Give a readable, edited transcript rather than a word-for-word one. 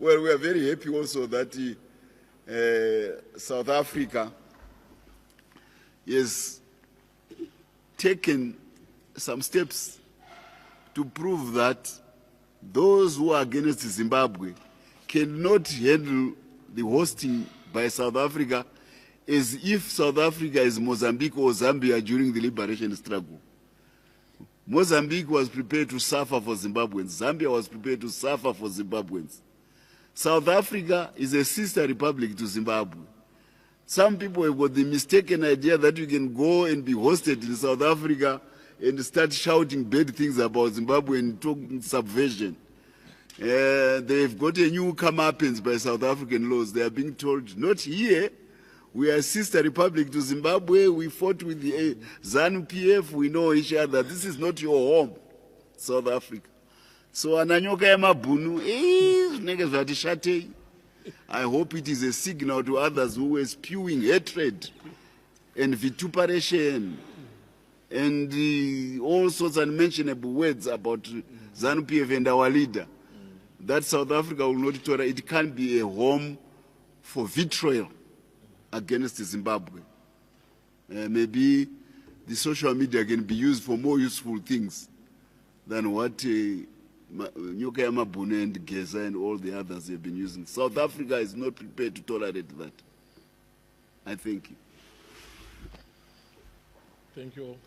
Well, we are very happy also that South Africa has taken some steps to prove that those who are against Zimbabwe cannot handle the hosting by South Africa as if South Africa is Mozambique or Zambia during the liberation struggle. Mozambique was prepared to suffer for Zimbabweans. Zambia was prepared to suffer for Zimbabweans. South Africa is a sister republic to Zimbabwe. Some people have got the mistaken idea that you can go and be hosted in South Africa and start shouting bad things about Zimbabwe and talking subversion. They've got a new comeuppance by South African laws. They are being told, not here. We are a sister republic to Zimbabwe. We fought with the ZANU-PF. We know each other. This is not your home, South Africa. So ananyoka ya mabunu, I hope it is a signal to others who are spewing hatred and vituperation and all sorts of unmentionable words about ZANU-PF and our leader, that South Africa will not tolerate. It can't be a home for vitriol against Zimbabwe. Maybe the social media can be used for more useful things than what Nyoka Yamabune and Geza and all the others have been using. South Africa is not prepared to tolerate that. I thank you. Thank you all.